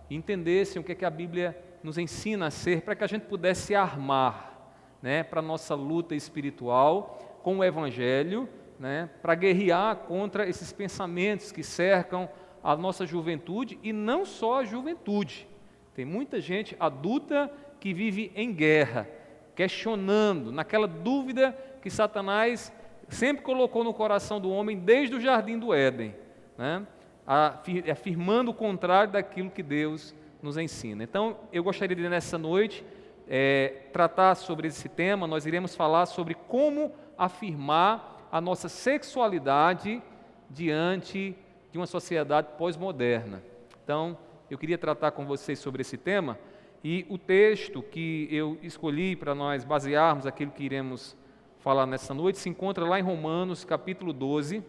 e entendessem o que é que a Bíblia nos ensina a ser, para que a gente pudesse armar, né, para a nossa luta espiritual com o Evangelho, né, para guerrear contra esses pensamentos que cercam a nossa juventude, e não só a juventude. Tem muita gente adulta que vive em guerra, questionando, naquela dúvida que Satanás sempre colocou no coração do homem desde o jardim do Éden, né, afirmando o contrário daquilo que Deus nos ensina. Então, eu gostaria de, nessa noite, tratar sobre esse tema. Nós iremos falar sobre como afirmar a nossa sexualidade diante de uma sociedade pós-moderna. Então, eu queria tratar com vocês sobre esse tema, e o texto que eu escolhi para nós basearmos aquilo que iremos falar nessa noite se encontra lá em Romanos, capítulo 12.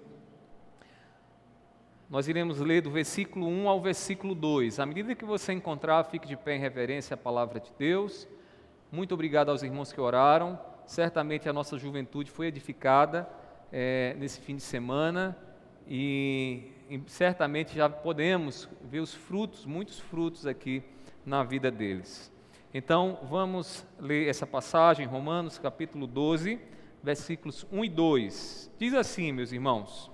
Nós iremos ler do versículo 1 ao versículo 2. À medida que você encontrar, fique de pé em reverência à palavra de Deus. Muito obrigado aos irmãos que oraram. Certamente a nossa juventude foi edificada nesse fim de semana, e certamente já podemos ver os frutos, muitos frutos aqui na vida deles. Então, vamos ler essa passagem, Romanos capítulo 12, versículos 1 e 2. Diz assim, meus irmãos: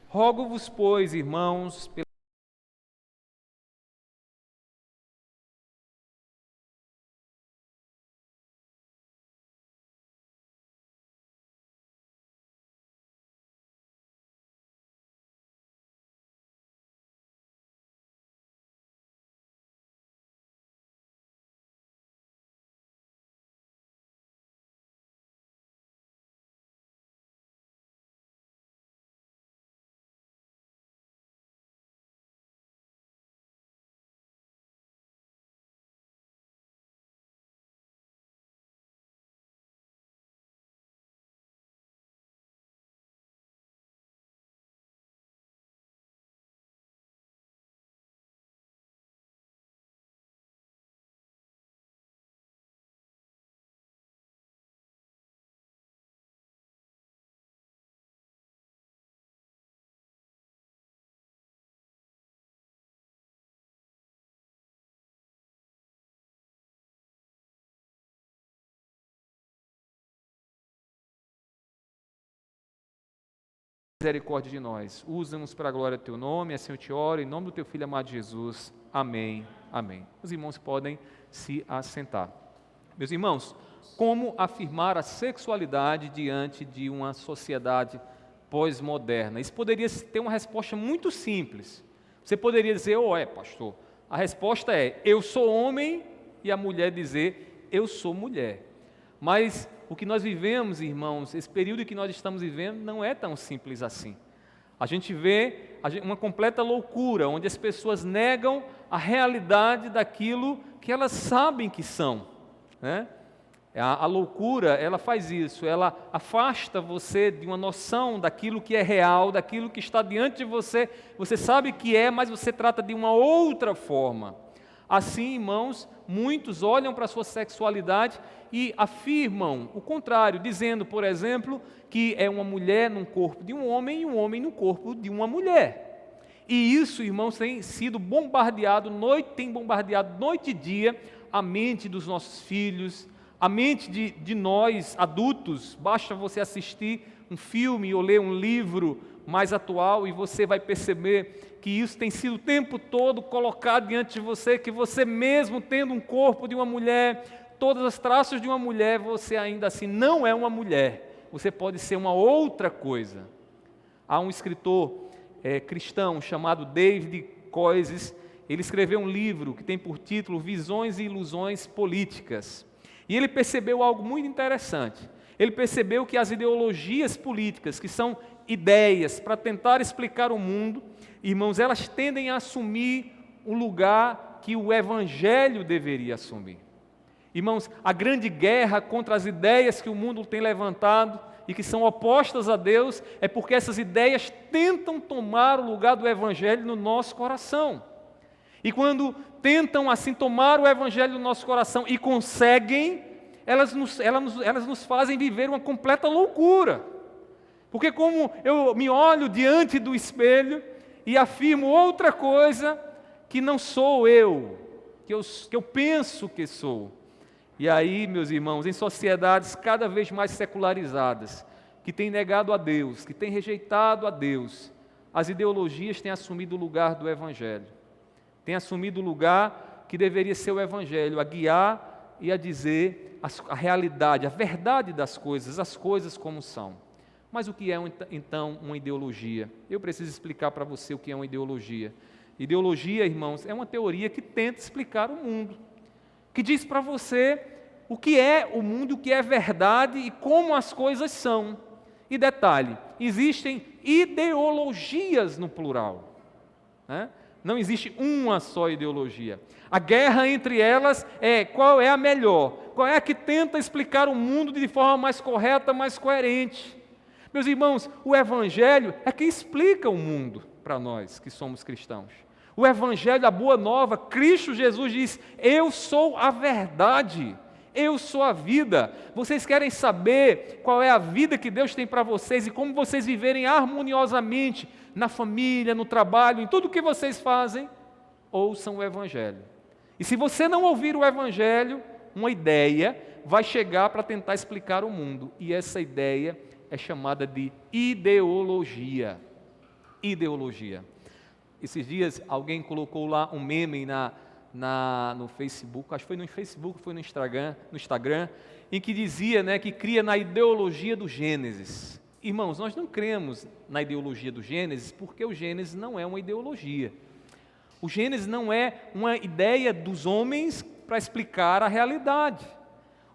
Rogo-vos, pois, irmãos, misericórdia de nós. Usa-nos para a glória do Teu nome, assim eu te oro, em nome do Teu Filho amado Jesus. Amém. Amém. Os irmãos podem se assentar. Meus irmãos, como afirmar a sexualidade diante de uma sociedade pós-moderna? Isso poderia ter uma resposta muito simples. Você poderia dizer, pastor, a resposta é, eu sou homem, e a mulher dizer, eu sou mulher. Mas o que nós vivemos, irmãos, esse período que nós estamos vivendo não é tão simples assim. A gente vê uma completa loucura, onde as pessoas negam a realidade daquilo que elas sabem que são, né? A loucura, ela faz isso, ela afasta você de uma noção daquilo que é real, daquilo que está diante de você. Você sabe que é, mas você trata de uma outra forma. Assim, irmãos, muitos olham para a sua sexualidade e afirmam o contrário, dizendo, por exemplo, que é uma mulher no corpo de um homem e um homem no corpo de uma mulher. E isso, irmãos, tem sido bombardeado noite e dia a mente dos nossos filhos, a mente de nós adultos. Basta você assistir um filme ou ler um livro mais atual e você vai perceber que isso tem sido o tempo todo colocado diante de você, que você mesmo tendo um corpo de uma mulher, todas as traços de uma mulher, você ainda assim não é uma mulher, você pode ser uma outra coisa. Há um escritor cristão chamado David Koyzis, ele escreveu um livro que tem por título Visões e Ilusões Políticas, e ele percebeu algo muito interessante. Ele percebeu que as ideologias políticas, que são ideias para tentar explicar o mundo, irmãos, elas tendem a assumir o lugar que o Evangelho deveria assumir. Irmãos, a grande guerra contra as ideias que o mundo tem levantado e que são opostas a Deus, é porque essas ideias tentam tomar o lugar do Evangelho no nosso coração. E quando tentam assim tomar o Evangelho no nosso coração e conseguem, elas nos fazem viver uma completa loucura. Porque como eu me olho diante do espelho e afirmo outra coisa que não sou eu, que eu penso que sou. E aí, meus irmãos, em sociedades cada vez mais secularizadas, que têm negado a Deus, que têm rejeitado a Deus, as ideologias têm assumido o lugar do Evangelho, têm assumido o lugar que deveria ser o Evangelho, a guiar e a dizer a realidade, a verdade das coisas, as coisas como são. Mas o que é então uma ideologia? Eu preciso explicar para você o que é uma ideologia. Ideologia, irmãos, é uma teoria que tenta explicar o mundo, que diz para você o que é o mundo, o que é verdade e como as coisas são. E detalhe, existem ideologias no plural, né? Não existe uma só ideologia. A guerra entre elas é qual é a melhor, qual é a que tenta explicar o mundo de forma mais correta, mais coerente. Meus irmãos, o Evangelho é que explica o mundo para nós que somos cristãos. O Evangelho, a boa nova, Cristo Jesus diz: eu sou a verdade, eu sou a vida. Vocês querem saber qual é a vida que Deus tem para vocês e como vocês viverem harmoniosamente na família, no trabalho, em tudo que vocês fazem? Ouçam o Evangelho. E se você não ouvir o Evangelho, uma ideia vai chegar para tentar explicar o mundo. E essa ideia é chamada de ideologia. Ideologia. Esses dias alguém colocou lá um meme no Facebook, acho que foi no Facebook, foi no Instagram, em que dizia, né, que cria na ideologia do Gênesis. Irmãos, nós não cremos na ideologia do Gênesis porque o Gênesis não é uma ideologia. O Gênesis não é uma ideia dos homens para explicar a realidade.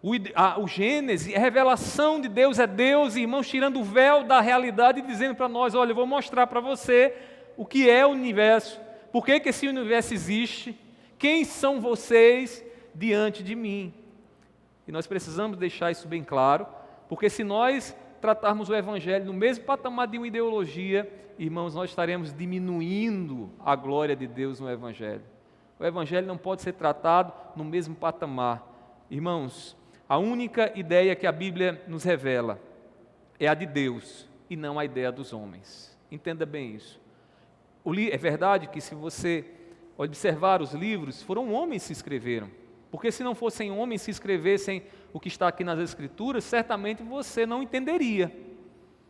O Gênesis é revelação de Deus, é Deus, irmãos, tirando o véu da realidade e dizendo para nós: olha, eu vou mostrar para você o que é o universo, por que esse universo existe, quem são vocês diante de mim. E nós precisamos deixar isso bem claro, porque se nós tratarmos o Evangelho no mesmo patamar de uma ideologia, irmãos, nós estaremos diminuindo a glória de Deus no Evangelho. O Evangelho não pode ser tratado no mesmo patamar. Irmãos, a única ideia que a Bíblia nos revela é a de Deus e não a ideia dos homens. Entenda bem isso. É verdade que se você observar os livros, foram homens que se escreveram. Porque se não fossem homens que escrevessem o que está aqui nas Escrituras, certamente você não entenderia.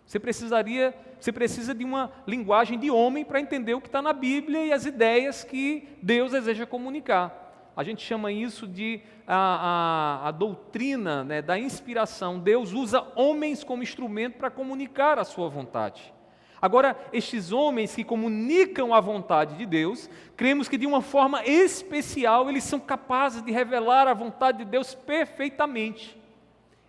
Você precisa de uma linguagem de homem para entender o que está na Bíblia e as ideias que Deus deseja comunicar. A gente chama isso de a doutrina, né, da inspiração. Deus usa homens como instrumento para comunicar a sua vontade. Agora, estes homens que comunicam a vontade de Deus, cremos que de uma forma especial eles são capazes de revelar a vontade de Deus perfeitamente.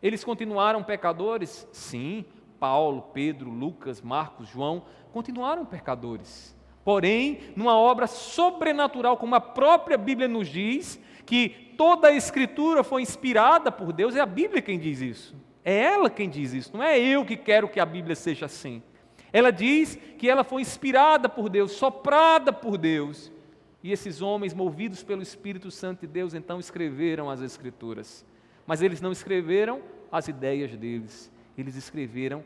Eles continuaram pecadores? Sim. Paulo, Pedro, Lucas, Marcos, João, continuaram pecadores. Porém, numa obra sobrenatural, como a própria Bíblia nos diz, que toda a Escritura foi inspirada por Deus, é a Bíblia quem diz isso. É ela quem diz isso, não é eu que quero que a Bíblia seja assim. Ela diz que ela foi inspirada por Deus, soprada por Deus. E esses homens, movidos pelo Espírito Santo de Deus, então escreveram as Escrituras. Mas eles não escreveram as ideias deles. Eles escreveram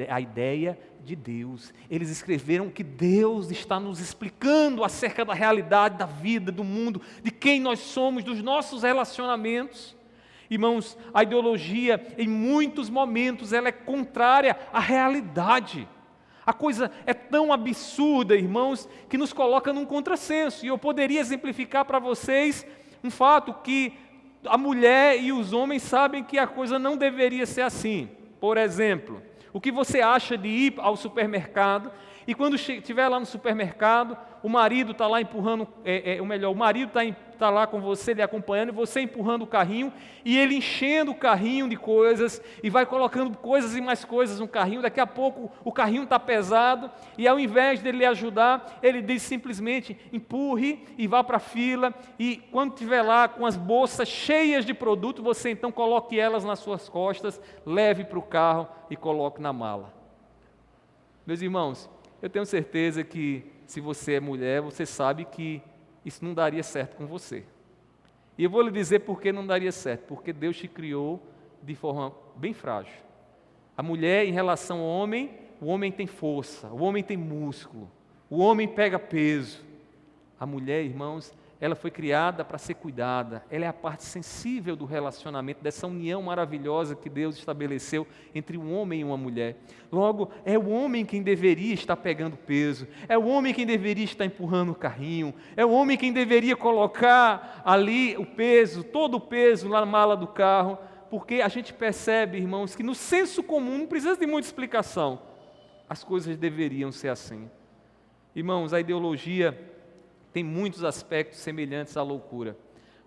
a ideia de Deus. Eles escreveram que Deus está nos explicando acerca da realidade da vida, do mundo, de quem nós somos, dos nossos relacionamentos. Irmãos, a ideologia, em muitos momentos, ela é contrária à realidade. A coisa é tão absurda, irmãos, que nos coloca num contrassenso. E eu poderia exemplificar para vocês um fato que a mulher e os homens sabem que a coisa não deveria ser assim. Por exemplo, o que você acha de ir ao supermercado e quando estiver lá no supermercado, o marido está lá empurrando, o marido está lá com você, lhe acompanhando, e você empurrando o carrinho, e ele enchendo o carrinho de coisas, e vai colocando coisas e mais coisas no carrinho, daqui a pouco o carrinho está pesado, e ao invés dele lhe ajudar, ele diz simplesmente, empurre e vá para a fila, e quando estiver lá com as bolsas cheias de produto, você então coloque elas nas suas costas, leve para o carro e coloque na mala. Meus irmãos, eu tenho certeza que se você é mulher, você sabe que isso não daria certo com você. E eu vou lhe dizer por que não daria certo. Porque Deus te criou de forma bem frágil. A mulher, em relação ao homem, o homem tem força, o homem tem músculo, o homem pega peso. A mulher, irmãos, ela foi criada para ser cuidada, ela é a parte sensível do relacionamento, dessa união maravilhosa que Deus estabeleceu entre um homem e uma mulher. Logo, é o homem quem deveria estar pegando peso, é o homem quem deveria estar empurrando o carrinho, é o homem quem deveria colocar ali o peso, todo o peso na mala do carro, porque a gente percebe, irmãos, que no senso comum, não precisa de muita explicação, as coisas deveriam ser assim. Irmãos, a ideologia tem muitos aspectos semelhantes à loucura.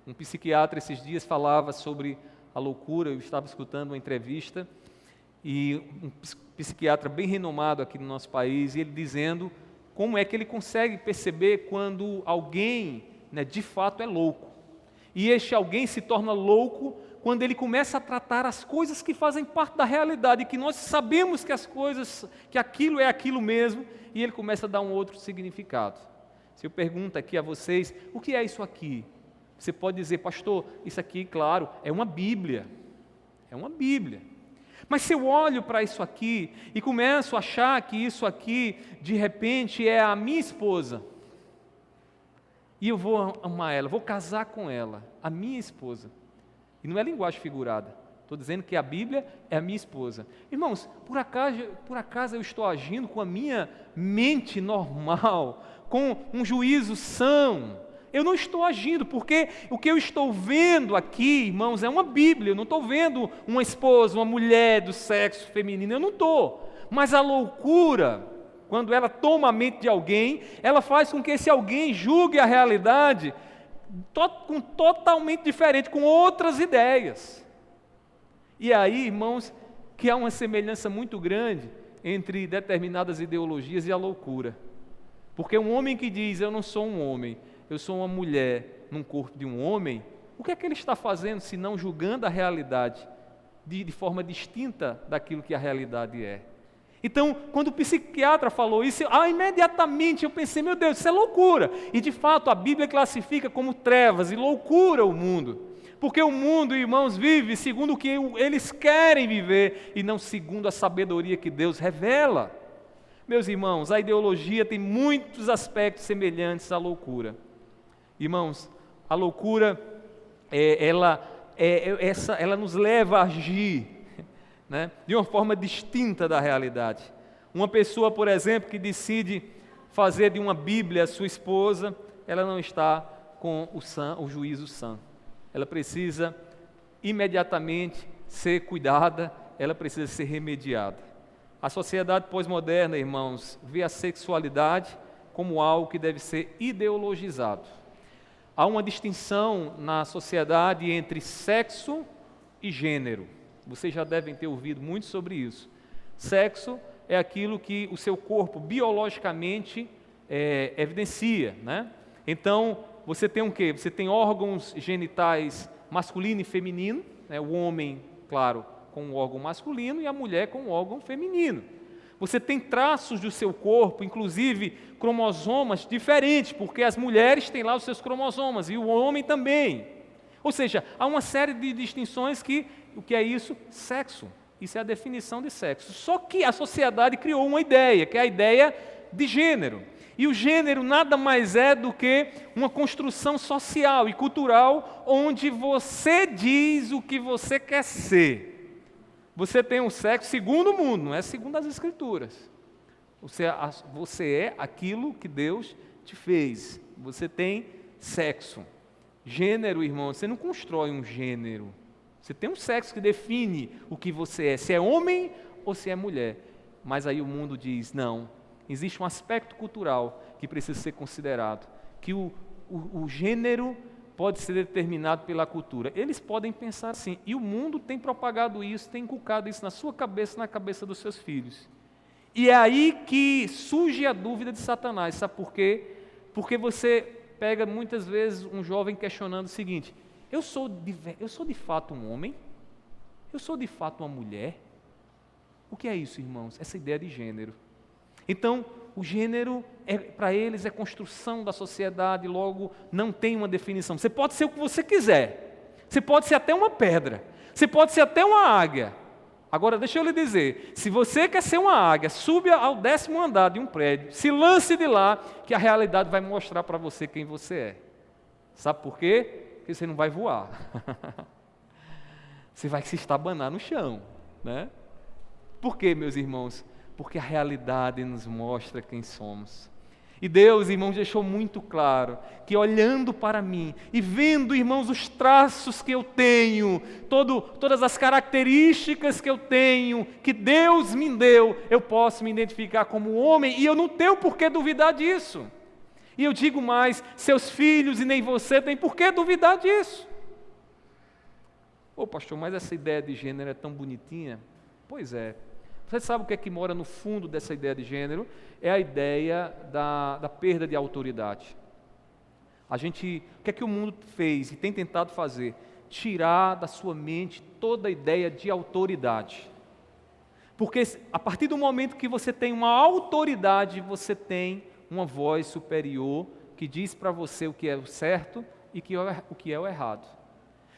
Um psiquiatra esses dias falava sobre a loucura, eu estava escutando uma entrevista, e um psiquiatra bem renomado aqui no nosso país, e ele dizendo como é que ele consegue perceber quando alguém, de fato é louco. E este alguém se torna louco quando ele começa a tratar as coisas que fazem parte da realidade, que nós sabemos que as coisas, que aquilo é aquilo mesmo, e ele começa a dar um outro significado. Se eu pergunto aqui a vocês, o que é isso aqui? Você pode dizer, pastor, isso aqui, claro, é uma Bíblia. É uma Bíblia. Mas se eu olho para isso aqui e começo a achar que isso aqui, de repente, é a minha esposa, e eu vou amar ela, vou casar com ela, a minha esposa. E não é linguagem figurada. Estou dizendo que a Bíblia é a minha esposa. Irmãos, por acaso eu estou agindo com a minha mente normal, com um juízo são? Eu não estou agindo, porque o que eu estou vendo aqui, irmãos, é uma Bíblia. Eu não estou vendo uma esposa, uma mulher do sexo feminino, eu não estou. Mas a loucura, quando ela toma a mente de alguém, ela faz com que esse alguém julgue a realidade totalmente diferente, com outras ideias. E aí, irmãos, que há uma semelhança muito grande entre determinadas ideologias e a loucura. Porque um homem que diz, eu não sou um homem, eu sou uma mulher num corpo de um homem, o que é que ele está fazendo, se não julgando a realidade de forma distinta daquilo que a realidade é? Então, quando o psiquiatra falou isso, imediatamente eu pensei, meu Deus, isso é loucura. E de fato a Bíblia classifica como trevas e loucura o mundo. Porque o mundo, irmãos, vive segundo o que eles querem viver e não segundo a sabedoria que Deus revela. Meus irmãos, a ideologia tem muitos aspectos semelhantes à loucura. Irmãos, a loucura, ela nos leva a agir, de uma forma distinta da realidade. Uma pessoa, por exemplo, que decide fazer de uma Bíblia a sua esposa, ela não está com o juízo sã. Ela precisa imediatamente ser cuidada, ela precisa ser remediada. A sociedade pós-moderna, irmãos, vê a sexualidade como algo que deve ser ideologizado. Há uma distinção na sociedade entre sexo e gênero. Vocês já devem ter ouvido muito sobre isso. Sexo é aquilo que o seu corpo biologicamente evidencia, Então, você tem o quê? Você tem órgãos genitais masculino e feminino, o homem, claro, com um órgão masculino e a mulher com um órgão feminino. Você tem traços do seu corpo, inclusive cromossomas diferentes, porque as mulheres têm lá os seus cromossomas e o homem também. Ou seja, há uma série de distinções que, o que é isso? Sexo. Isso é a definição de sexo. Só que a sociedade criou uma ideia, que é a ideia de gênero. E o gênero nada mais é do que uma construção social e cultural onde você diz o que você quer ser. Você tem um sexo segundo o mundo, não é segundo as Escrituras. Você é aquilo que Deus te fez. Você tem sexo. Gênero, irmão, você não constrói um gênero. Você tem um sexo que define o que você é, se é homem ou se é mulher. Mas aí o mundo diz, não, existe um aspecto cultural que precisa ser considerado, que o gênero pode ser determinado pela cultura. Eles podem pensar assim, e o mundo tem propagado isso, tem inculcado isso na sua cabeça, na cabeça dos seus filhos. E é aí que surge a dúvida de Satanás, sabe por quê? Porque você pega muitas vezes um jovem questionando o seguinte, eu sou de fato um homem? Eu sou de fato uma mulher? O que é isso, irmãos? Essa ideia de gênero. Então, o gênero, para eles, é construção da sociedade, logo não tem uma definição. Você pode ser o que você quiser, você pode ser até uma pedra, você pode ser até uma águia. Agora, deixa eu lhe dizer, se você quer ser uma águia, suba ao 10º andar de um prédio, se lance de lá, que a realidade vai mostrar para você quem você é. Sabe por quê? Porque você não vai voar. Você vai se estabanar no chão, né? Por quê, meus irmãos? Porque a realidade nos mostra quem somos. E Deus, irmãos, deixou muito claro que olhando para mim e vendo, irmãos, os traços que eu tenho, todas as características que eu tenho, que Deus me deu, eu posso me identificar como homem e eu não tenho por que duvidar disso. E eu digo mais, seus filhos e nem você têm por que duvidar disso. Ô pastor, mas essa ideia de gênero é tão bonitinha? Pois é. Você sabe o que é que mora no fundo dessa ideia de gênero? É a ideia da perda de autoridade. O que é que o mundo fez e tem tentado fazer? Tirar da sua mente toda a ideia de autoridade. Porque a partir do momento que você tem uma autoridade, você tem uma voz superior que diz para você o que é o certo e o que é o errado.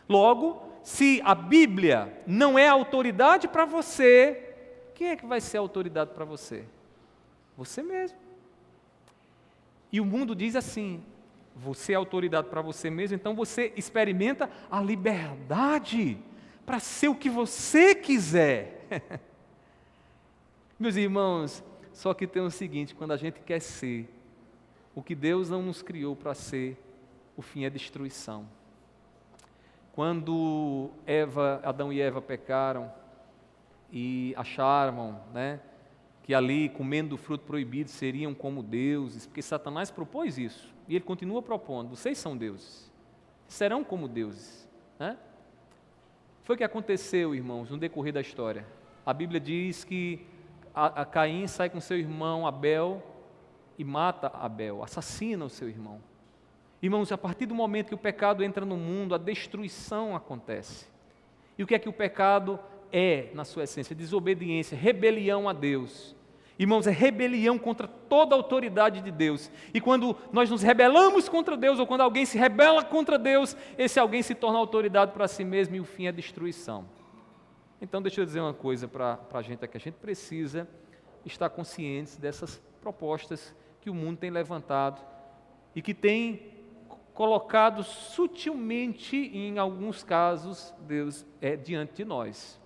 Logo, se a Bíblia não é autoridade para você, quem é que vai ser autoridade para você? Você mesmo. E o mundo diz assim, você é autoridade para você mesmo, então você experimenta a liberdade para ser o que você quiser. Meus irmãos, só que tem o seguinte, quando a gente quer ser o que Deus não nos criou para ser, o fim é destruição. Quando Adão e Eva pecaram e acharam, que ali, comendo do fruto proibido, seriam como deuses, porque Satanás propôs isso, e ele continua propondo, vocês são deuses, serão como deuses. Foi o que aconteceu, irmãos, no decorrer da história. A Bíblia diz que a Caim sai com seu irmão Abel e mata Abel, assassina o seu irmão. Irmãos, a partir do momento que o pecado entra no mundo, a destruição acontece. E o que é que o pecado é, na sua essência? Desobediência, rebelião a Deus. Irmãos, é rebelião contra toda a autoridade de Deus. E quando nós nos rebelamos contra Deus, ou quando alguém se rebela contra Deus, esse alguém se torna autoridade para si mesmo e o fim é destruição. Então, deixa eu dizer uma coisa para a gente aqui. A gente precisa estar conscientes dessas propostas que o mundo tem levantado e que tem colocado sutilmente, em alguns casos, Deus diante de nós.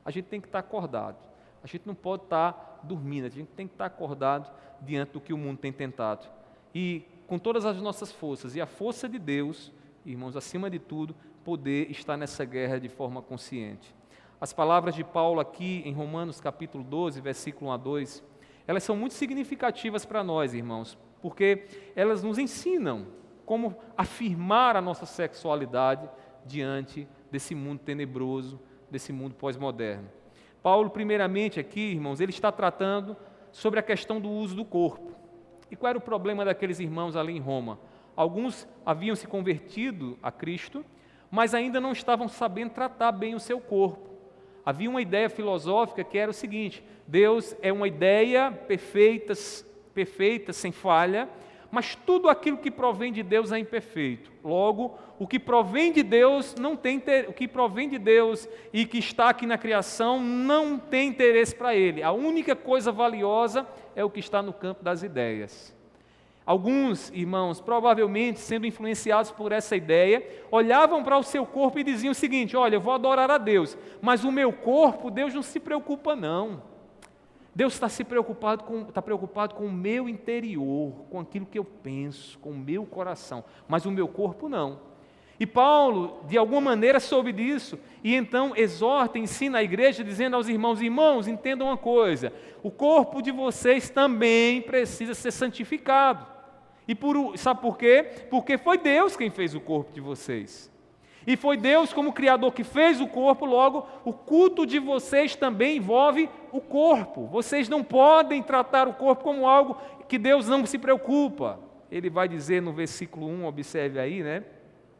A gente tem que estar acordado. A gente não pode estar dormindo. A gente tem que estar acordado diante do que o mundo tem tentado. E com todas as nossas forças e a força de Deus, irmãos, acima de tudo, poder estar nessa guerra de forma consciente. As palavras de Paulo aqui em Romanos capítulo 12, versículo 1 a 2, elas são muito significativas para nós, irmãos, porque elas nos ensinam como afirmar a nossa sexualidade diante desse mundo tenebroso, desse mundo pós-moderno. Paulo, primeiramente aqui, irmãos, ele está tratando sobre a questão do uso do corpo. E qual era o problema daqueles irmãos ali em Roma? Alguns haviam se convertido a Cristo, mas ainda não estavam sabendo tratar bem o seu corpo. Havia uma ideia filosófica que era o seguinte: Deus é uma ideia perfeita, sem falha, mas tudo aquilo que provém de Deus é imperfeito. Logo, o que provém de Deus o que provém de Deus e que está aqui na criação não tem interesse para ele. A única coisa valiosa é o que está no campo das ideias. Alguns irmãos, provavelmente sendo influenciados por essa ideia, olhavam para o seu corpo e diziam o seguinte: olha, eu vou adorar a Deus, mas o meu corpo, Deus não se preocupa não. Deus está preocupado com o meu interior, com aquilo que eu penso, com o meu coração, mas o meu corpo não. E Paulo, de alguma maneira, soube disso, e então exorta, ensina a igreja, dizendo aos irmãos: irmãos, entendam uma coisa, o corpo de vocês também precisa ser santificado. Sabe por quê? Porque foi Deus quem fez o corpo de vocês. E foi Deus como Criador que fez o corpo, logo, o culto de vocês também envolve o corpo. Vocês não podem tratar o corpo como algo que Deus não se preocupa. Ele vai dizer no versículo 1, observe aí,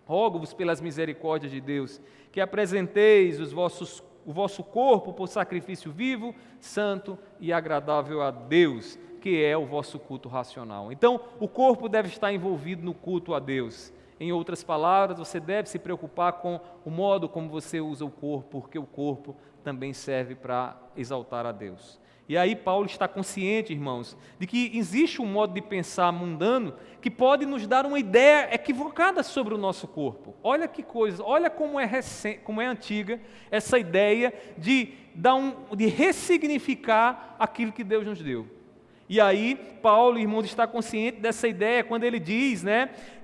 rogo-vos pelas misericórdias de Deus, que apresenteis o vosso corpo por sacrifício vivo, santo e agradável a Deus, que é o vosso culto racional. Então, o corpo deve estar envolvido no culto a Deus. Em outras palavras, você deve se preocupar com o modo como você usa o corpo, porque o corpo também serve para exaltar a Deus. E aí Paulo está consciente, irmãos, de que existe um modo de pensar mundano que pode nos dar uma ideia equivocada sobre o nosso corpo. Olha que coisa, olha como é antiga essa ideia de ressignificar aquilo que Deus nos deu. E aí Paulo, irmãos, está consciente dessa ideia quando ele diz,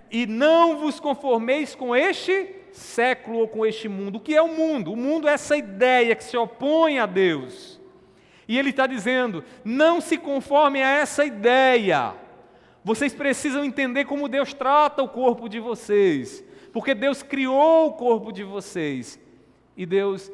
e não vos conformeis com este século ou com este mundo. O que é o mundo? O mundo é essa ideia que se opõe a Deus. E ele está dizendo, não se conformem a essa ideia. Vocês precisam entender como Deus trata o corpo de vocês, porque Deus criou o corpo de vocês, e Deus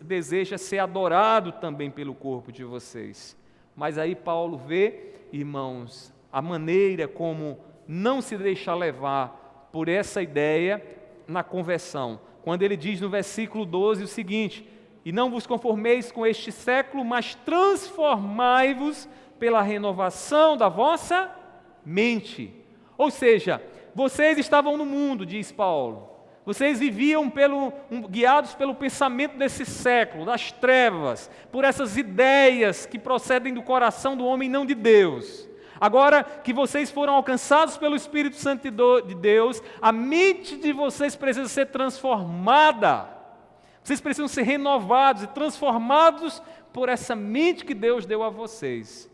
deseja ser adorado também pelo corpo de vocês. Mas aí Paulo vê, irmãos, a maneira como não se deixar levar por essa ideia na conversão. Quando ele diz no versículo 12 o seguinte, e não vos conformeis com este século, mas transformai-vos pela renovação da vossa mente. Ou seja, vocês estavam no mundo, diz Paulo, vocês viviam guiados pelo pensamento desse século, das trevas, por essas ideias que procedem do coração do homem, não de Deus. Agora que vocês foram alcançados pelo Espírito Santo de Deus, a mente de vocês precisa ser transformada. Vocês precisam ser renovados e transformados por essa mente que Deus deu a vocês.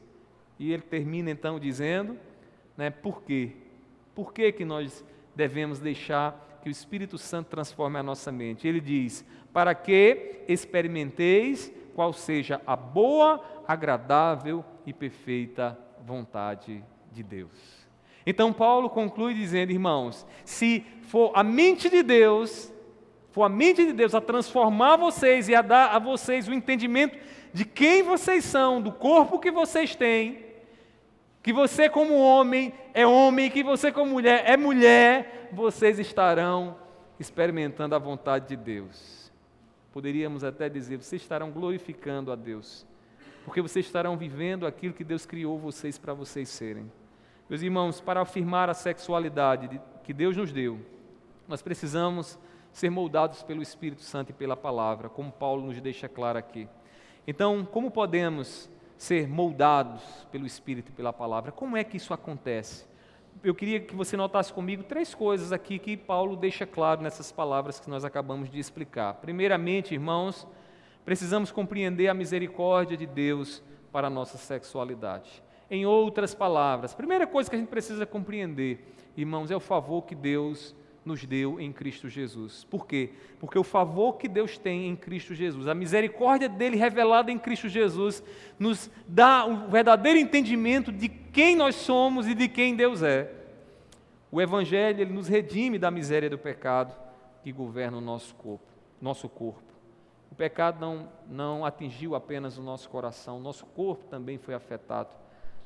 E ele termina então dizendo, por quê? Por que nós devemos deixar que o Espírito Santo transforme a nossa mente? Ele diz, para que experimenteis qual seja a boa, agradável e perfeita vontade de Deus. Então Paulo conclui dizendo, irmãos, se for a mente de Deus a transformar vocês e a dar a vocês o entendimento de quem vocês são, do corpo que vocês têm, que você como homem, que você como mulher é mulher, vocês estarão experimentando a vontade de Deus. Poderíamos até dizer, vocês estarão glorificando a Deus, porque vocês estarão vivendo aquilo que Deus criou vocês para vocês serem. Meus irmãos, para afirmar a sexualidade que Deus nos deu, nós precisamos ser moldados pelo Espírito Santo e pela palavra, como Paulo nos deixa claro aqui. Então, como podemos ser moldados pelo Espírito e pela palavra? Como é que isso acontece? Eu queria que você notasse comigo 3 coisas aqui que Paulo deixa claro nessas palavras que nós acabamos de explicar. Primeiramente, irmãos, precisamos compreender a misericórdia de Deus para a nossa sexualidade. Em outras palavras, a primeira coisa que a gente precisa compreender, irmãos, é o favor que Deus nos deu em Cristo Jesus. Por quê? Porque o favor que Deus tem em Cristo Jesus, a misericórdia dele revelada em Cristo Jesus, nos dá um verdadeiro entendimento de quem nós somos e de quem Deus é. O Evangelho, ele nos redime da miséria do pecado que governa o nosso corpo. O pecado não atingiu apenas o nosso coração, o nosso corpo também foi afetado,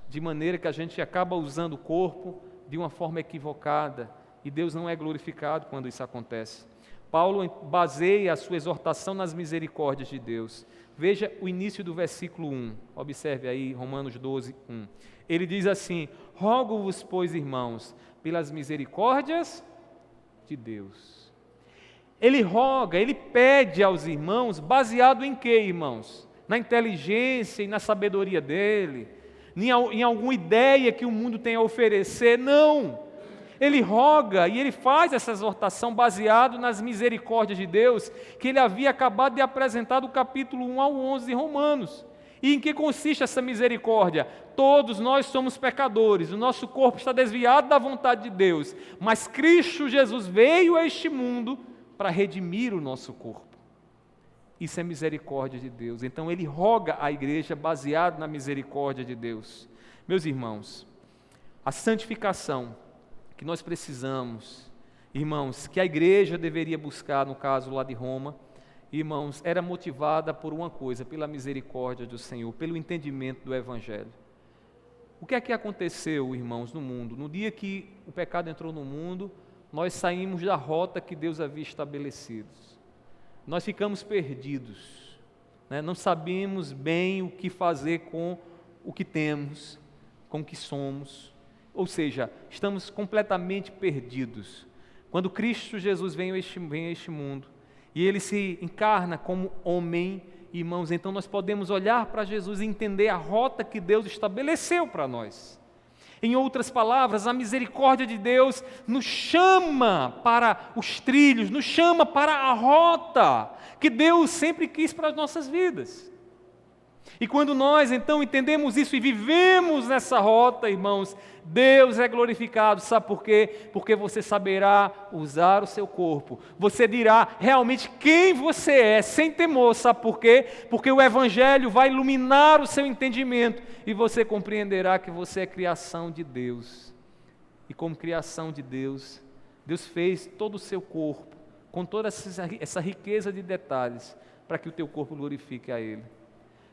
de maneira que a gente acaba usando o corpo de uma forma equivocada, e Deus não é glorificado quando isso acontece. Paulo baseia a sua exortação nas misericórdias de Deus. Veja o início do versículo 1, observe aí Romanos 12, 1. Ele diz assim, rogo-vos, pois, irmãos, pelas misericórdias de Deus. Ele roga, ele pede aos irmãos, baseado em quê, irmãos? Na inteligência e na sabedoria dele, em alguma ideia que o mundo tem a oferecer, não. Ele roga e ele faz essa exortação baseado nas misericórdias de Deus, que ele havia acabado de apresentar do capítulo 1 ao 11 de Romanos. E em que consiste essa misericórdia? Todos nós somos pecadores, o nosso corpo está desviado da vontade de Deus, mas Cristo Jesus veio a este mundo para redimir o nosso corpo. Isso é misericórdia de Deus. Então ele roga à igreja baseado na misericórdia de Deus. Meus irmãos, a santificação que nós precisamos, irmãos, que a igreja deveria buscar, no caso lá de Roma, irmãos, era motivada por uma coisa, pela misericórdia do Senhor, pelo entendimento do Evangelho. O que é que aconteceu, irmãos, no mundo? No dia que o pecado entrou no mundo, nós saímos da rota que Deus havia estabelecido. Nós ficamos perdidos, não sabemos bem o que fazer com o que temos, com o que somos. Ou seja, estamos completamente perdidos. quando Cristo Jesus vem a este mundo, e Ele se encarna como homem, irmãos, então nós podemos olhar para Jesus e entender a rota que Deus estabeleceu para nós. Em outras palavras, a misericórdia de Deus nos chama para os trilhos, nos chama para a rota que Deus sempre quis para as nossas vidas. E quando nós então entendemos isso e vivemos nessa rota, irmãos, Deus é glorificado. Sabe por quê? Porque você saberá usar o seu corpo. Você dirá realmente quem você é, sem temor. Sabe por quê? Porque o Evangelho vai iluminar o seu entendimento e você compreenderá que você é criação de Deus. E como criação de Deus, Deus fez todo o seu corpo, com toda essa riqueza de detalhes, para que o teu corpo glorifique a Ele.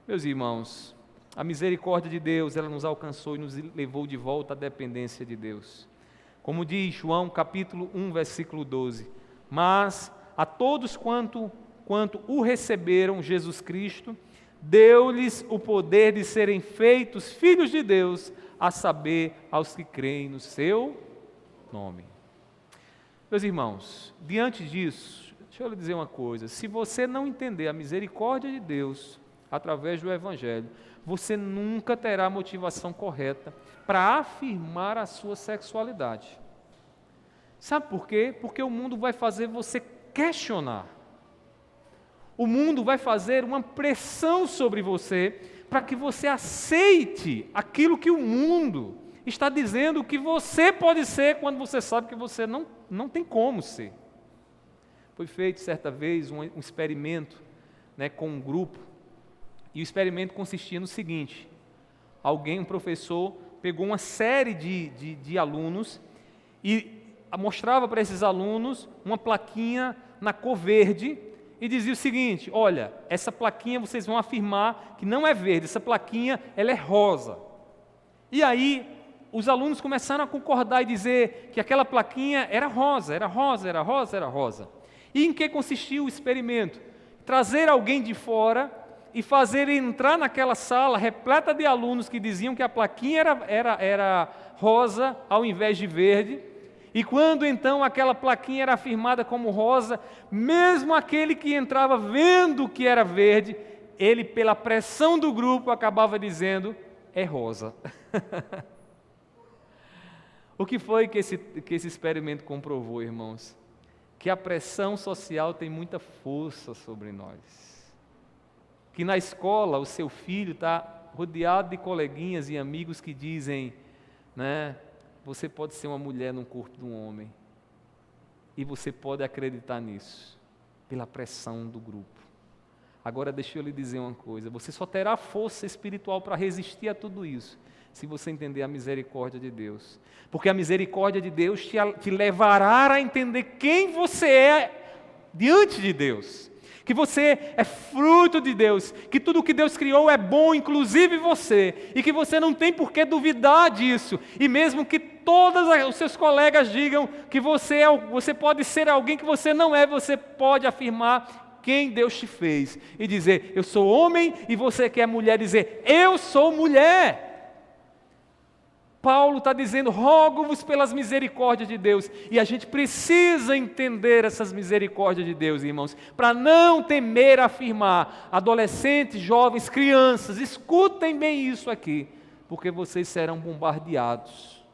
Meus irmãos, a misericórdia de Deus, ela nos alcançou e nos levou de volta à dependência de Deus. Como diz João capítulo 1, versículo 12, mas a todos quanto o receberam, Jesus Cristo, deu-lhes o poder de serem feitos filhos de Deus, a saber, aos que creem no seu nome. Meus irmãos, diante disso, deixa eu lhe dizer uma coisa, se você não entender a misericórdia de Deus, através do Evangelho, você nunca terá a motivação correta para afirmar a sua sexualidade. Sabe por quê? Porque o mundo vai fazer você questionar. O mundo vai fazer uma pressão sobre você para que você aceite aquilo que o mundo está dizendo que você pode ser, quando você sabe que você não tem como ser. Foi feito certa vez um experimento, com um grupo. E o experimento consistia no seguinte: um professor, pegou uma série de alunos e mostrava para esses alunos uma plaquinha na cor verde e dizia o seguinte: olha, essa plaquinha vocês vão afirmar que não é verde, essa plaquinha ela é rosa. E aí os alunos começaram a concordar e dizer que aquela plaquinha era rosa, era rosa, era rosa, era rosa. E em que consistia o experimento? Trazer alguém de fora e fazer entrar naquela sala repleta de alunos que diziam que a plaquinha era rosa ao invés de verde, e quando então aquela plaquinha era afirmada como rosa, mesmo aquele que entrava vendo que era verde, ele, pela pressão do grupo, acabava dizendo, é rosa. O que foi que esse experimento comprovou, irmãos? Que a pressão social tem muita força sobre nós. Que na escola o seu filho está rodeado de coleguinhas e amigos que dizem, você pode ser uma mulher no corpo de um homem. E você pode acreditar nisso, pela pressão do grupo. Agora deixa eu lhe dizer uma coisa, você só terá força espiritual para resistir a tudo isso, se você entender a misericórdia de Deus. Porque a misericórdia de Deus te levará a entender quem você é diante de Deus. Que você é fruto de Deus, que tudo que Deus criou é bom, inclusive você, e que você não tem por que duvidar disso, e mesmo que todos os seus colegas digam que você pode ser alguém que você não é, você pode afirmar quem Deus te fez, e dizer, eu sou homem, e você que é mulher, dizer, eu sou mulher. Paulo está dizendo, rogo-vos pelas misericórdias de Deus, e a gente precisa entender essas misericórdias de Deus, irmãos, para não temer afirmar, adolescentes, jovens, crianças, escutem bem isso aqui, porque vocês serão bombardeados,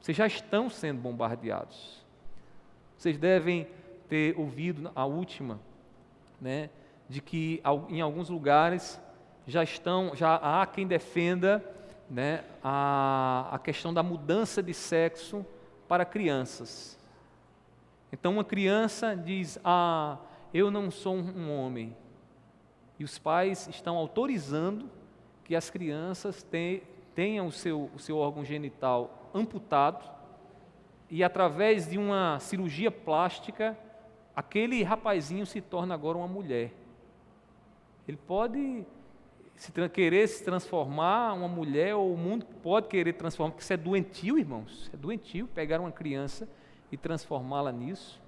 vocês já estão sendo bombardeados, vocês devem ter ouvido a última, de que em alguns lugares já há quem defenda a questão da mudança de sexo para crianças. Então uma criança diz, eu não sou um homem, e os pais estão autorizando que as crianças tenham o seu órgão genital amputado, e através de uma cirurgia plástica, aquele rapazinho se torna agora uma mulher. Ele pode querer se transformar uma mulher, ou o mundo pode querer transformar, porque isso é doentio, irmãos, é doentio pegar uma criança e transformá-la nisso.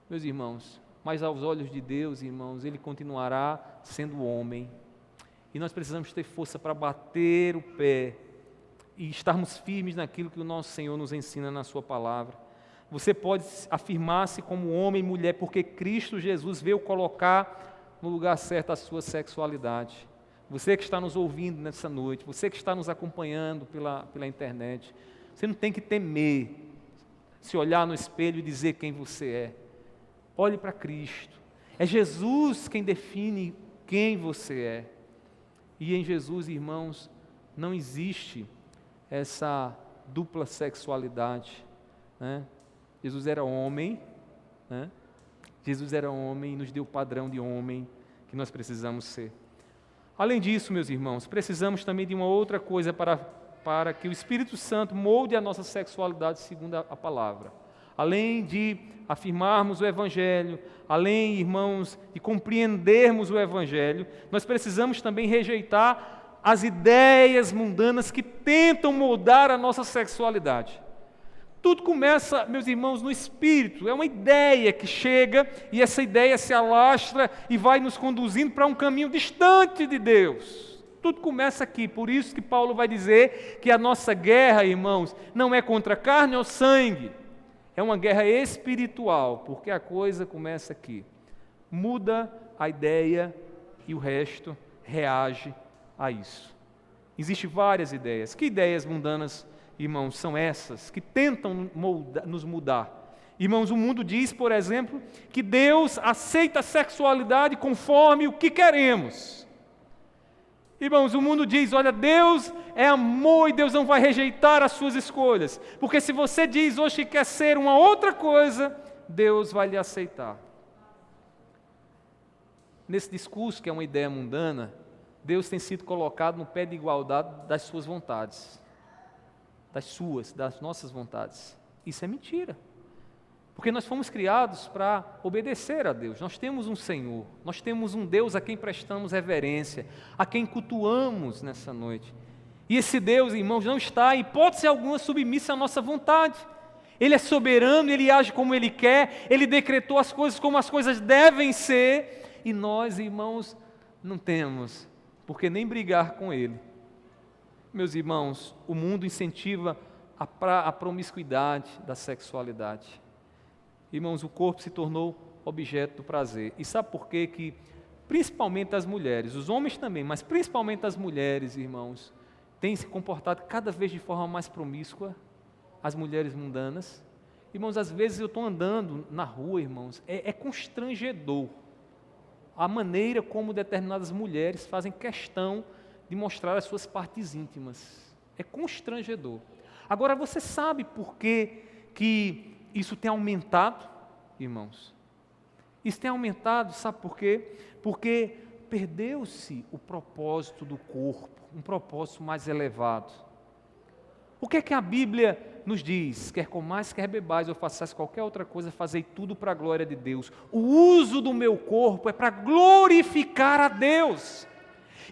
Meus irmãos, mas aos olhos de Deus, irmãos, ele continuará sendo homem, e nós precisamos ter força para bater o pé, e estarmos firmes naquilo que o nosso Senhor nos ensina na sua palavra. você pode afirmar-se como homem e mulher, porque Cristo Jesus veio colocar no lugar certo a sua sexualidade. Você que está nos ouvindo nessa noite, você que está nos acompanhando pela internet, você não tem que temer se olhar no espelho e dizer quem você é. Olhe para Cristo. É Jesus quem define quem você é. E em Jesus, irmãos, não existe essa dupla sexualidade, né? Jesus era homem, né? Jesus era homem e nos deu o padrão de homem que nós precisamos ser. Além disso, meus irmãos, precisamos também de uma outra coisa para que o Espírito Santo molde a nossa sexualidade segundo a palavra. Além de afirmarmos o Evangelho, além, irmãos, de compreendermos o Evangelho, nós precisamos também rejeitar as ideias mundanas que tentam moldar a nossa sexualidade. Tudo começa, meus irmãos, no espírito. É uma ideia que chega e essa ideia se alastra e vai nos conduzindo para um caminho distante de Deus. Tudo começa aqui. Por isso que Paulo vai dizer que a nossa guerra, irmãos, não é contra carne ou sangue. É uma guerra espiritual, porque a coisa começa aqui. Muda a ideia e o resto reage a isso. Existem várias ideias. Que ideias mundanas, irmãos, são essas que tentam nos mudar? Irmãos, o mundo diz, por exemplo, que Deus aceita a sexualidade conforme o que queremos. Irmãos, o mundo diz, olha, Deus é amor e Deus não vai rejeitar as suas escolhas. Porque se você diz hoje que quer ser uma outra coisa, Deus vai lhe aceitar. Nesse discurso, que é uma ideia mundana, Deus tem sido colocado no pé de igualdade das suas vontades. Das nossas vontades. Isso é mentira. Porque nós fomos criados para obedecer a Deus. Nós temos um Senhor, nós temos um Deus a quem prestamos reverência, a quem cultuamos nessa noite. E esse Deus, irmãos, não está em hipótese alguma submisso à nossa vontade. Ele é soberano, Ele age como Ele quer, Ele decretou as coisas como as coisas devem ser, e nós, irmãos, não temos por que nem brigar com Ele. Meus irmãos, o mundo incentiva a promiscuidade da sexualidade. Irmãos, o corpo se tornou objeto do prazer. E sabe por quê? Que principalmente as mulheres, os homens também, mas principalmente as mulheres, irmãos, têm se comportado cada vez de forma mais promíscua, as mulheres mundanas. Irmãos, às vezes eu estou andando na rua, irmãos, é constrangedor a maneira como determinadas mulheres fazem questão de mostrar as suas partes íntimas. É constrangedor. Agora, você sabe por que isso tem aumentado, irmãos? Isso tem aumentado, sabe por quê? Porque perdeu-se o propósito do corpo, um propósito mais elevado. O que é que a Bíblia nos diz? Quer comais, quer bebais, ou façais qualquer outra coisa, fazei tudo para a glória de Deus. O uso do meu corpo é para glorificar a Deus.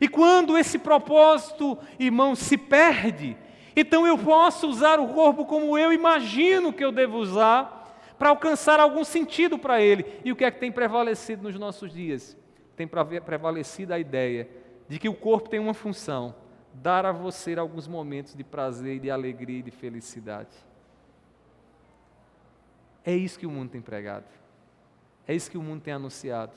E quando esse propósito, irmãos, se perde, então eu posso usar o corpo como eu imagino que eu devo usar para alcançar algum sentido para ele. E o que é que tem prevalecido nos nossos dias? Tem prevalecido a ideia de que o corpo tem uma função: dar a você alguns momentos de prazer, de alegria e de felicidade. É isso que o mundo tem pregado. É isso que o mundo tem anunciado.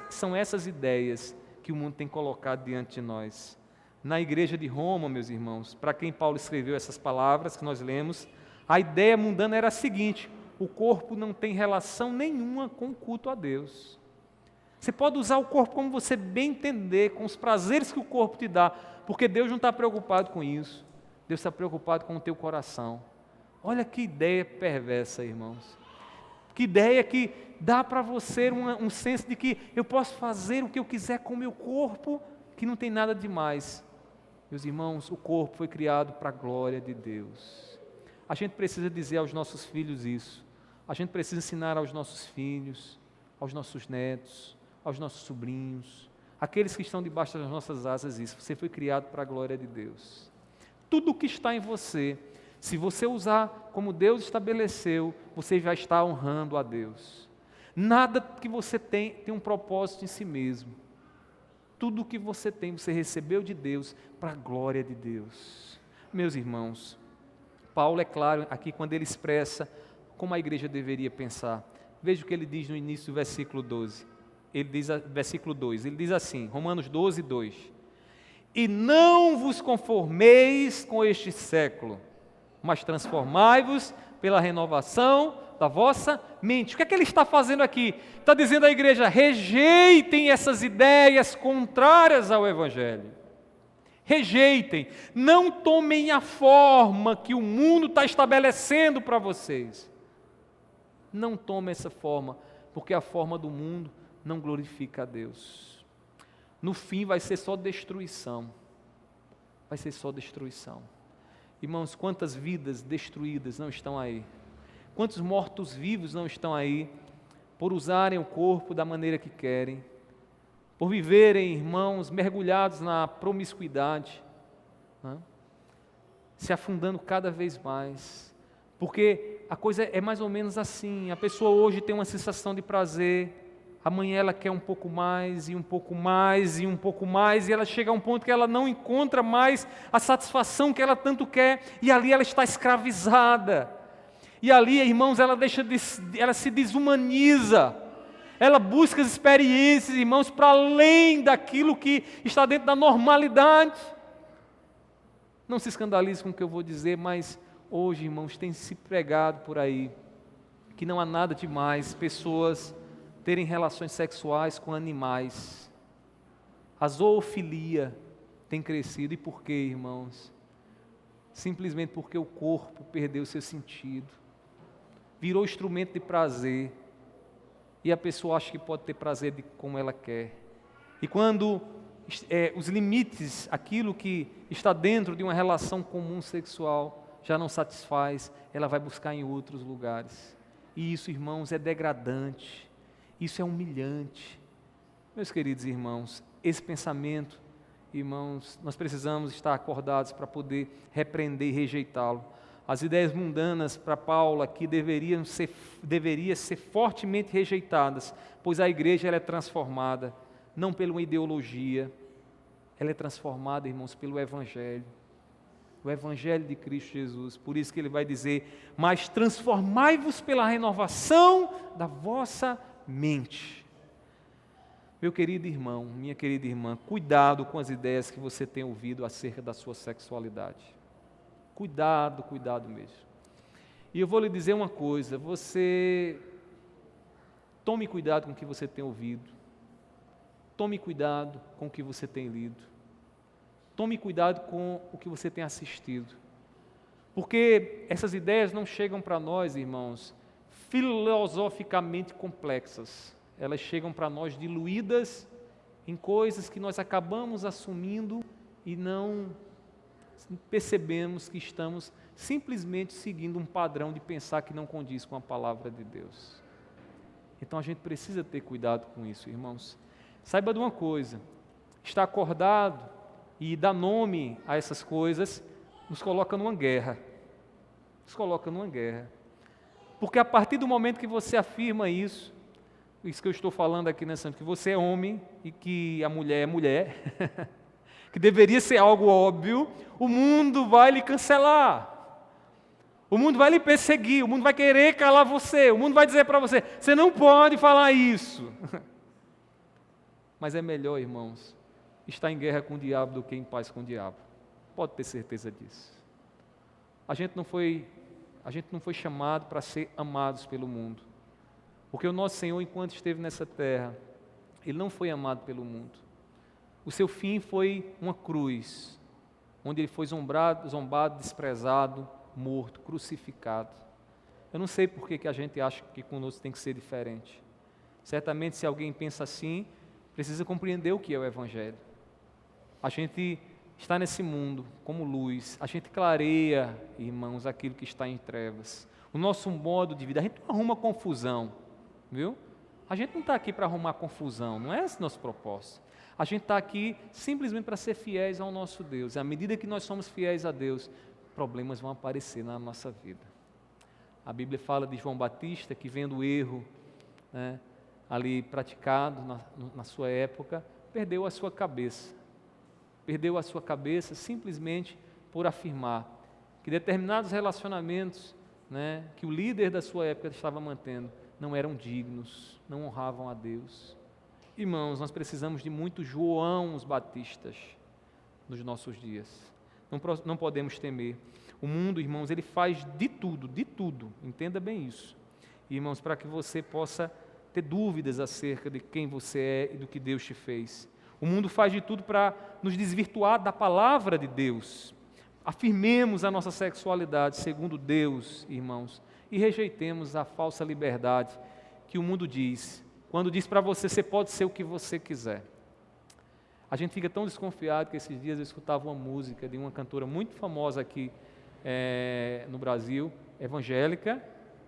São essas ideias que o mundo tem colocado diante de nós. Na igreja de Roma, meus irmãos, para quem Paulo escreveu essas palavras que nós lemos, a ideia mundana era a seguinte: o corpo não tem relação nenhuma com o culto a Deus. Você pode usar o corpo como você bem entender, com os prazeres que o corpo te dá, porque Deus não está preocupado com isso. Deus está preocupado com o teu coração. Olha que ideia perversa, irmãos. Que ideia que dá para você um senso de que eu posso fazer o que eu quiser com o meu corpo, que não tem nada demais. Meus irmãos, o corpo foi criado para a glória de Deus. A gente precisa dizer aos nossos filhos isso. A gente precisa ensinar aos nossos filhos, aos nossos netos, aos nossos sobrinhos, aqueles que estão debaixo das nossas asas isso. Você foi criado para a glória de Deus. Tudo o que está em você, se você usar como Deus estabeleceu, você vai estar honrando a Deus. Nada que você tem um propósito em si mesmo. Tudo o que você tem, você recebeu de Deus para a glória de Deus. Meus irmãos, Paulo é claro aqui quando ele expressa como a igreja deveria pensar. Veja o que ele diz no início do versículo 12. Versículo 2, ele diz assim, Romanos 12, 2. E não vos conformeis com este século, mas transformai-vos pela renovação da vossa mente. O que é que ele está fazendo aqui? Está dizendo à igreja, rejeitem essas ideias contrárias ao Evangelho. Rejeitem, não tomem a forma que o mundo está estabelecendo para vocês. Não tomem essa forma, porque a forma do mundo não glorifica a Deus. No fim vai ser só destruição. Vai ser só destruição. Irmãos, quantas vidas destruídas não estão aí? Quantos mortos-vivos não estão aí por usarem o corpo da maneira que querem? Por viverem, irmãos, mergulhados na promiscuidade, né? Se afundando cada vez mais, porque a coisa é mais ou menos assim, a pessoa hoje tem uma sensação de prazer, amanhã ela quer um pouco mais, e um pouco mais, e um pouco mais, e ela chega a um ponto que ela não encontra mais a satisfação que ela tanto quer, e ali ela está escravizada, e ali, irmãos, ela se desumaniza, ela busca as experiências, irmãos, para além daquilo que está dentro da normalidade. Não se escandalize com o que eu vou dizer, mas hoje, irmãos, tem se pregado por aí que não há nada demais pessoas terem relações sexuais com animais. A zoofilia tem crescido. E por quê, irmãos? Simplesmente porque o corpo perdeu seu sentido, virou instrumento de prazer. E a pessoa acha que pode ter prazer de como ela quer. E quando os limites, aquilo que está dentro de uma relação comum sexual, já não satisfaz, ela vai buscar em outros lugares. E isso, irmãos, é degradante. Isso é humilhante. Meus queridos irmãos, esse pensamento, irmãos, nós precisamos estar acordados para poder repreender e rejeitá-lo. As ideias mundanas para Paulo aqui deveriam ser fortemente rejeitadas, pois a igreja ela é transformada, não pela uma ideologia, ela é transformada, irmãos, pelo Evangelho, o Evangelho de Cristo Jesus. Por isso que ele vai dizer, mas transformai-vos pela renovação da vossa mente. Meu querido irmão, minha querida irmã, cuidado com as ideias que você tem ouvido acerca da sua sexualidade. Cuidado, cuidado mesmo. E eu vou lhe dizer uma coisa, tome cuidado com o que você tem ouvido, tome cuidado com o que você tem lido, tome cuidado com o que você tem assistido, porque essas ideias não chegam para nós, irmãos, filosoficamente complexas, elas chegam para nós diluídas em coisas que nós acabamos assumindo e não percebemos que estamos simplesmente seguindo um padrão de pensar que não condiz com a palavra de Deus. Então a gente precisa ter cuidado com isso, irmãos. Saiba de uma coisa, estar acordado e dar nome a essas coisas nos coloca numa guerra. Nos coloca numa guerra. Porque a partir do momento que você afirma isso que eu estou falando aqui nessa, que você é homem e que a mulher é mulher, que deveria ser algo óbvio, o mundo vai lhe cancelar. O mundo vai lhe perseguir, o mundo vai querer calar você, o mundo vai dizer para você, você não pode falar isso. Mas é melhor, irmãos, estar em guerra com o diabo do que em paz com o diabo. Pode ter certeza disso. A gente não foi chamado para ser amados pelo mundo. Porque o nosso Senhor, enquanto esteve nessa terra, Ele não foi amado pelo mundo. O seu fim foi uma cruz, onde Ele foi zombado, desprezado, morto, crucificado. Eu não sei por que a gente acha que conosco tem que ser diferente. Certamente, se alguém pensa assim, precisa compreender o que é o Evangelho. A gente está nesse mundo como luz, a gente clareia, irmãos, aquilo que está em trevas. O nosso modo de vida, a gente não arruma confusão, viu? A gente não está aqui para arrumar confusão, não é esse nosso propósito. A gente está aqui simplesmente para ser fiéis ao nosso Deus. E à medida que nós somos fiéis a Deus, problemas vão aparecer na nossa vida. A Bíblia fala de João Batista, que vendo o erro, né, ali praticado na sua época, perdeu a sua cabeça. Perdeu a sua cabeça simplesmente por afirmar que determinados relacionamentos, né, que o líder da sua época estava mantendo, não eram dignos, não honravam a Deus. Irmãos, nós precisamos de muitos Joãos Batistas nos nossos dias. Não podemos temer. O mundo, irmãos, ele faz de tudo, entenda bem isso. Irmãos, para que você possa ter dúvidas acerca de quem você é e do que Deus te fez. O mundo faz de tudo para nos desvirtuar da palavra de Deus. Afirmemos a nossa sexualidade segundo Deus, irmãos, e rejeitemos a falsa liberdade que o mundo diz. Quando diz para você, você pode ser o que você quiser. A gente fica tão desconfiado que esses dias eu escutava uma música de uma cantora muito famosa aqui no Brasil, evangélica,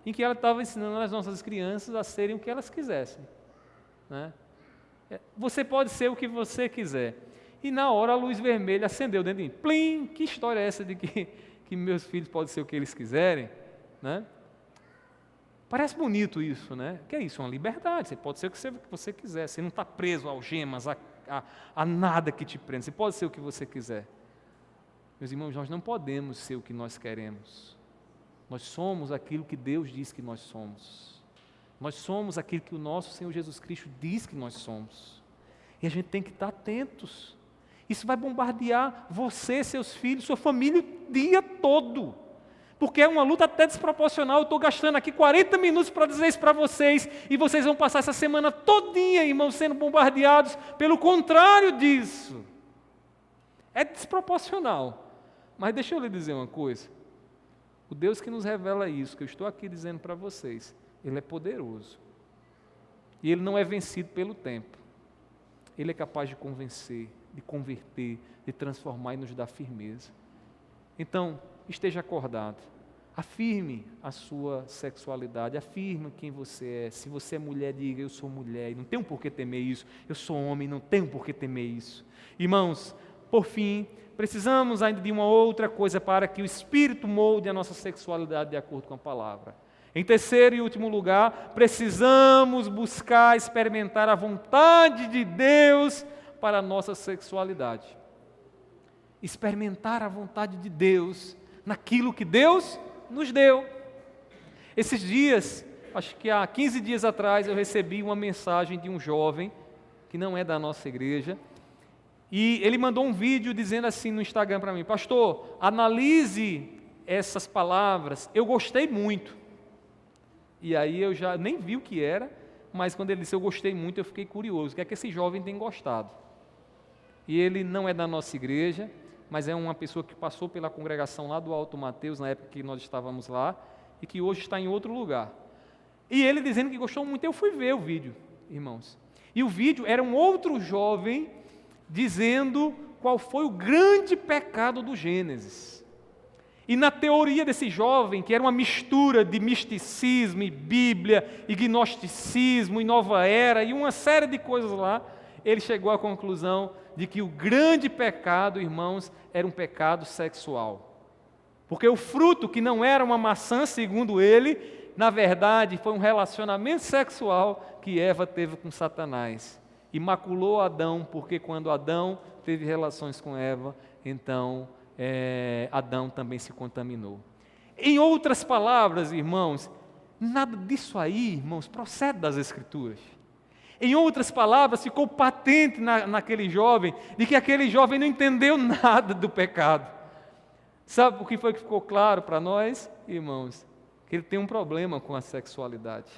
em que ela estava ensinando as nossas crianças a serem o que elas quisessem, né? Você pode ser o que você quiser. E na hora a luz vermelha acendeu dentro de mim. Plim! Que história é essa de que meus filhos podem ser o que eles quiserem, né? Parece bonito isso, né? Que é isso? Uma liberdade. Você pode ser o que você quiser. Você não está preso a algemas, a nada que te prenda. Você pode ser o que você quiser. Meus irmãos, nós não podemos ser o que nós queremos. Nós somos aquilo que Deus diz que nós somos. Nós somos aquilo que o nosso Senhor Jesus Cristo diz que nós somos. E a gente tem que estar atentos. Isso vai bombardear você, seus filhos, sua família o dia todo. Porque é uma luta até desproporcional. Eu estou gastando aqui 40 minutos para dizer isso para vocês, e vocês vão passar essa semana todinha, irmãos, sendo bombardeados pelo contrário disso. É desproporcional. Mas deixa eu lhe dizer uma coisa. O Deus que nos revela isso, que eu estou aqui dizendo para vocês, Ele é poderoso. E Ele não é vencido pelo tempo. Ele é capaz de convencer, de converter, de transformar e nos dar firmeza. Então, esteja acordado. Afirme a sua sexualidade, afirme quem você é. Se você é mulher, diga, eu sou mulher, e não tenho por que temer isso. Eu sou homem, não tenho por que temer isso. Irmãos, por fim, precisamos ainda de uma outra coisa para que o Espírito molde a nossa sexualidade de acordo com a palavra. Em terceiro e último lugar, precisamos buscar experimentar a vontade de Deus para a nossa sexualidade. Experimentar a vontade de Deus naquilo que Deus nos deu. Esses dias, acho que há 15 dias atrás, eu recebi uma mensagem de um jovem, que não é da nossa igreja, e ele mandou um vídeo dizendo assim no Instagram para mim: pastor, analise essas palavras, eu gostei muito. E aí eu já nem vi o que era, mas quando ele disse eu gostei muito, eu fiquei curioso, o que é que esse jovem tem gostado? E ele não é da nossa igreja, mas é uma pessoa que passou pela congregação lá do Alto Mateus, na época que nós estávamos lá, e que hoje está em outro lugar. E ele dizendo que gostou muito, eu fui ver o vídeo, irmãos. E o vídeo era um outro jovem dizendo qual foi o grande pecado do Gênesis. E na teoria desse jovem, que era uma mistura de misticismo e Bíblia, e gnosticismo e nova era, e uma série de coisas lá, ele chegou à conclusão de que o grande pecado, irmãos, era um pecado sexual. Porque o fruto, que não era uma maçã, segundo ele, na verdade foi um relacionamento sexual que Eva teve com Satanás. E maculou Adão, porque quando Adão teve relações com Eva, então Adão também se contaminou. Em outras palavras, irmãos, nada disso aí, irmãos, procede das Escrituras. Em outras palavras, ficou patente naquele jovem, de que aquele jovem não entendeu nada do pecado. Sabe o que foi que ficou claro para nós, irmãos? Que ele tem um problema com a sexualidade.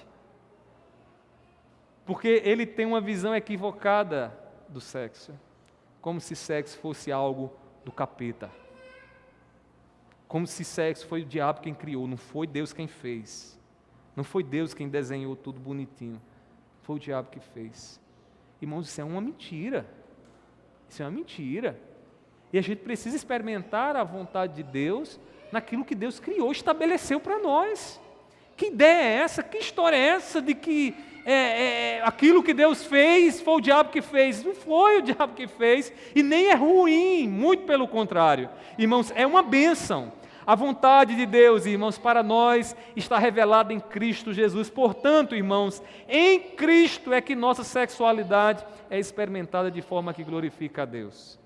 Porque ele tem uma visão equivocada do sexo, como se sexo fosse algo do capeta. Como se sexo foi o diabo quem criou, não foi Deus quem fez. Não foi Deus quem desenhou tudo bonitinho. Foi o diabo que fez. Irmãos, isso é uma mentira. Isso é uma mentira. E a gente precisa experimentar a vontade de Deus naquilo que Deus criou, estabeleceu para nós. Que ideia é essa? Que história é essa de que aquilo que Deus fez foi o diabo que fez? Não foi o diabo que fez, e nem é ruim, muito pelo contrário. Irmãos, é uma bênção. A vontade de Deus, irmãos, para nós está revelada em Cristo Jesus. Portanto, irmãos, em Cristo é que nossa sexualidade é experimentada de forma que glorifica a Deus.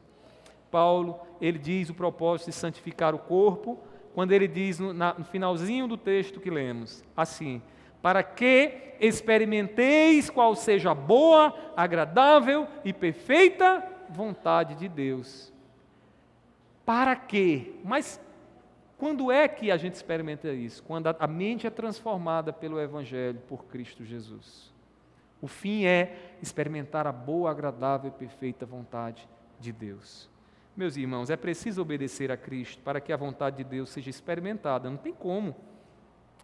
Paulo, ele diz o propósito de santificar o corpo, quando ele diz no finalzinho do texto que lemos, assim: para que experimenteis qual seja a boa, agradável e perfeita vontade de Deus. Para quê? Mas quando é que a gente experimenta isso? Quando a mente é transformada pelo Evangelho, por Cristo Jesus. O fim é experimentar a boa, agradável e perfeita vontade de Deus. Meus irmãos, é preciso obedecer a Cristo para que a vontade de Deus seja experimentada. Não tem como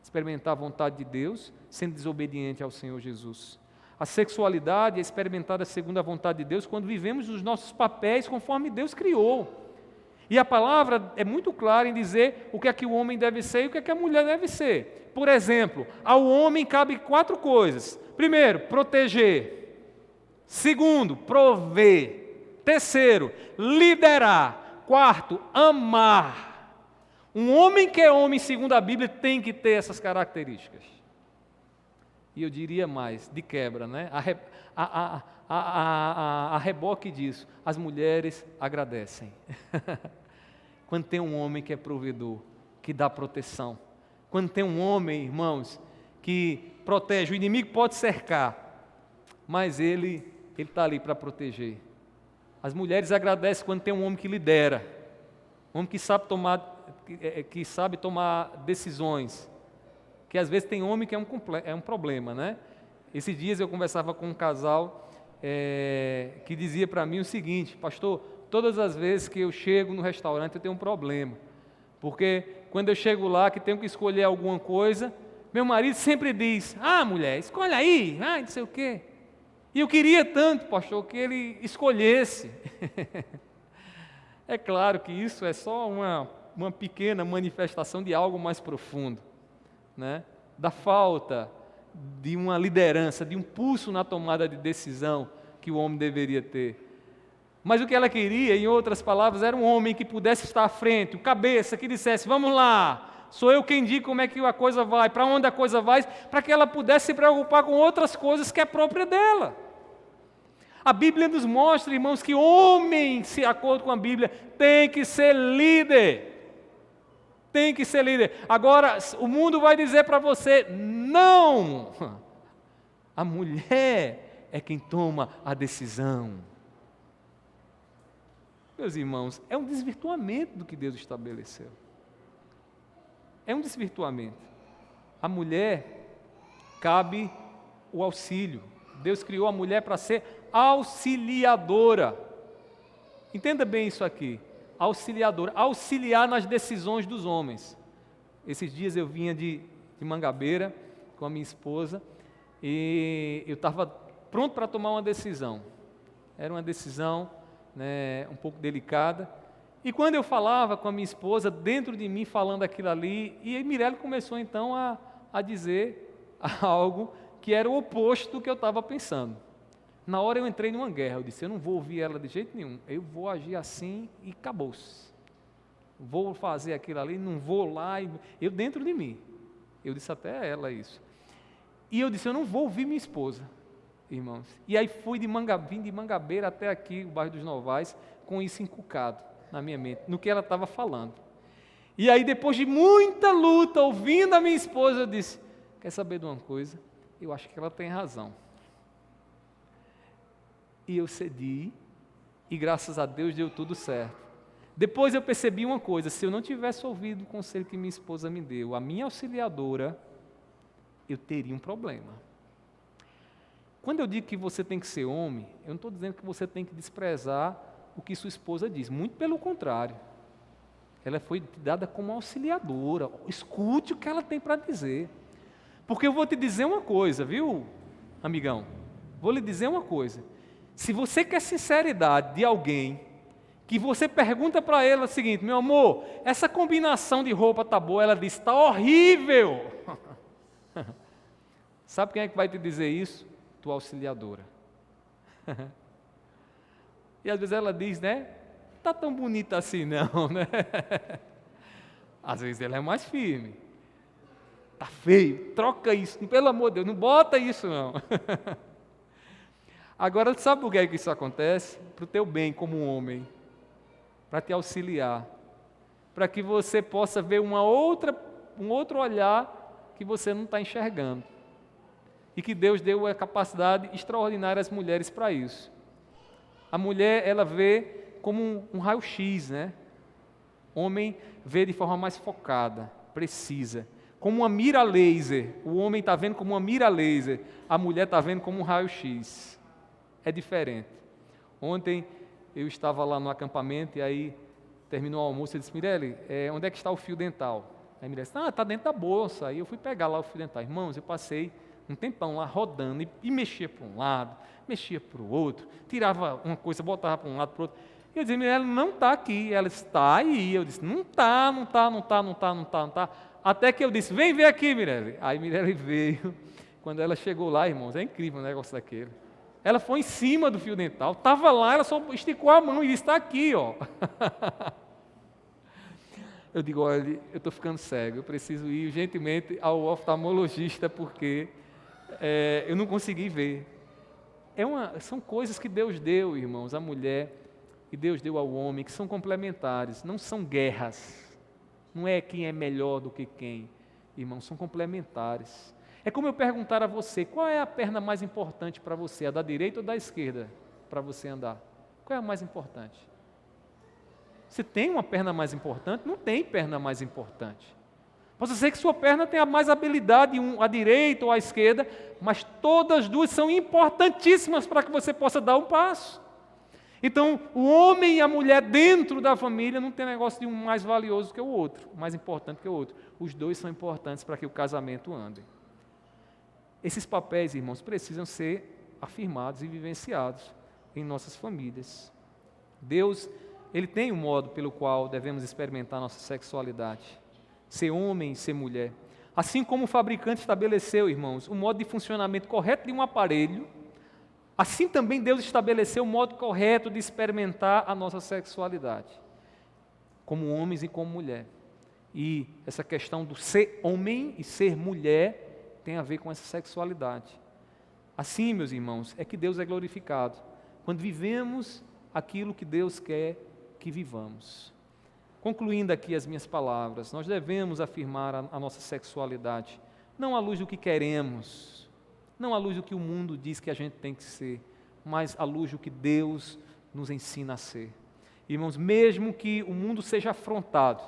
experimentar a vontade de Deus sendo desobediente ao Senhor Jesus. A sexualidade é experimentada segundo a vontade de Deus quando vivemos os nossos papéis conforme Deus criou. E a palavra é muito clara em dizer o que é que o homem deve ser e o que é que a mulher deve ser. Por exemplo, ao homem cabe 4 coisas. Primeiro, proteger. Segundo, prover. Terceiro, liderar. Quarto, amar. Um homem que é homem, segundo a Bíblia, tem que ter essas características. E eu diria mais, de quebra, né? A reboque disso, as mulheres agradecem. Quando tem um homem que é provedor, que dá proteção. Quando tem um homem, irmãos, que protege, o inimigo pode cercar, mas ele está ali para proteger. As mulheres agradecem quando tem um homem que lidera, um homem que sabe tomar decisões, que às vezes tem homem que é um problema, né? Esses dias eu conversava com um casal que dizia para mim o seguinte: pastor, todas as vezes que eu chego no restaurante eu tenho um problema, porque quando eu chego lá que tenho que escolher alguma coisa, meu marido sempre diz: mulher, escolhe aí, não sei o quê. E eu queria tanto, pastor, que ele escolhesse. É claro que isso é só uma pequena manifestação de algo mais profundo, né? Da falta de uma liderança, de um pulso na tomada de decisão que o homem deveria ter. Mas o que ela queria, em outras palavras, era um homem que pudesse estar à frente, o cabeça, que dissesse: vamos lá, sou eu quem digo como é que a coisa vai, para onde a coisa vai, para que ela pudesse se preocupar com outras coisas que é própria dela. A Bíblia nos mostra, irmãos, que homem, de acordo com a Bíblia, tem que ser líder. Tem que ser líder. Agora, o mundo vai dizer para você: não! A mulher é quem toma a decisão. Meus irmãos, é um desvirtuamento do que Deus estabeleceu. É um desvirtuamento. A mulher cabe o auxílio. Deus criou a mulher para ser auxiliadora. Entenda bem isso aqui. Auxiliadora, auxiliar nas decisões dos homens. Esses dias eu vinha de Mangabeira com a minha esposa e eu estava pronto para tomar uma decisão. Era uma decisão, né, um pouco delicada. E quando eu falava com a minha esposa, dentro de mim falando aquilo ali, e Mirelle começou então a dizer algo que era o oposto do que eu estava pensando. Na hora eu entrei numa guerra, eu disse: eu não vou ouvir ela de jeito nenhum, eu vou agir assim e acabou-se. Vou fazer aquilo ali, não vou lá, eu dentro de mim. Eu disse até a ela isso. E eu disse: eu não vou ouvir minha esposa, irmãos. E aí vim de Mangabeira até aqui, o bairro dos Novais, com isso encucado na minha mente, no que ela estava falando. E aí depois de muita luta, ouvindo a minha esposa, eu disse: quer saber de uma coisa? Eu acho que ela tem razão. E eu cedi, e graças a Deus deu tudo certo. Depois eu percebi uma coisa: se eu não tivesse ouvido o conselho que minha esposa me deu, a minha auxiliadora, eu teria um problema. Quando eu digo que você tem que ser homem, eu não estou dizendo que você tem que desprezar o que sua esposa diz, muito pelo contrário. Ela foi dada como auxiliadora, escute o que ela tem para dizer. Porque eu vou te dizer uma coisa, viu, amigão? Vou lhe dizer uma coisa. Se você quer sinceridade de alguém, que você pergunta para ela o seguinte: meu amor, essa combinação de roupa tá boa? Ela diz: está horrível. Sabe quem é que vai te dizer isso? Tua auxiliadora. E às vezes ela diz, né? Tá tão bonita assim não, né? Às vezes ela é mais firme. Tá feio, troca isso, pelo amor de Deus, não bota isso não. Agora, sabe por que é que isso acontece? Para o teu bem como homem, para te auxiliar. para que você possa ver um outro olhar que você não está enxergando. E que Deus deu a capacidade extraordinária às mulheres para isso. A mulher, ela vê como um raio-x, né? Homem vê de forma mais focada, precisa. Como uma mira laser. O homem está vendo como uma mira laser. A mulher está vendo como um raio-x. É diferente. Ontem eu estava lá no acampamento e aí terminou o almoço e disse: Mirelle, onde é que está o fio dental? Aí a Mirelle disse: está dentro da bolsa. Aí eu fui pegar lá o fio dental. Irmãos, eu passei um tempão lá rodando e mexia para um lado, mexia para o outro, tirava uma coisa, botava para um lado, para o outro. E eu dizia: Mirelle, não está aqui. Ela está aí. Eu disse: não está. Até que eu disse: vem ver aqui, Mirelle. Aí Mirelle veio. Quando ela chegou lá, irmãos, é incrível o negócio daquele. Ela foi em cima do fio dental, estava lá, ela só esticou a mão e disse: está aqui, ó. Eu digo: olha, eu estou ficando cego, eu preciso ir urgentemente ao oftalmologista porque eu não consegui ver. São coisas que Deus deu, irmãos, à mulher e Deus deu ao homem, que são complementares, não são guerras. Não é quem é melhor do que quem, irmãos, são complementares. É como eu perguntar a você: qual é a perna mais importante para você, a da direita ou da esquerda, para você andar? Qual é a mais importante? Você tem uma perna mais importante? Não tem perna mais importante. Pode ser que sua perna tenha mais habilidade, à direita ou à esquerda, mas todas as duas são importantíssimas para que você possa dar um passo. Então, o homem e a mulher dentro da família não tem negócio de um mais valioso que o outro, mais importante que o outro. Os dois são importantes para que o casamento ande. Esses papéis, irmãos, precisam ser afirmados e vivenciados em nossas famílias. Deus, Ele tem um modo pelo qual devemos experimentar nossa sexualidade. Ser homem e ser mulher. Assim como o fabricante estabeleceu, irmãos, o modo de funcionamento correto de um aparelho, assim também Deus estabeleceu o modo correto de experimentar a nossa sexualidade, como homens e como mulher. E essa questão do ser homem e ser mulher tem a ver com essa sexualidade. Assim, meus irmãos, é que Deus é glorificado, quando vivemos aquilo que Deus quer que vivamos. Concluindo aqui as minhas palavras, nós devemos afirmar a nossa sexualidade, não à luz do que queremos, não à luz do que o mundo diz que a gente tem que ser, mas à luz do que Deus nos ensina a ser. Irmãos, mesmo que o mundo seja afrontado,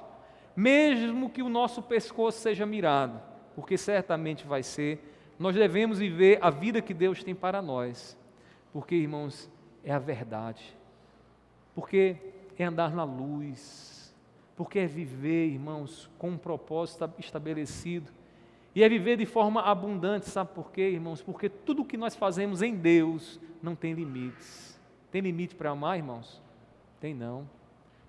mesmo que o nosso pescoço seja mirado, porque certamente vai ser, nós devemos viver a vida que Deus tem para nós, porque, irmãos, é a verdade, porque é andar na luz, porque é viver, irmãos, com um propósito estabelecido, e é viver de forma abundante. Sabe por quê, irmãos? Porque tudo o que nós fazemos em Deus não tem limites. Tem limite para amar, irmãos? Tem não.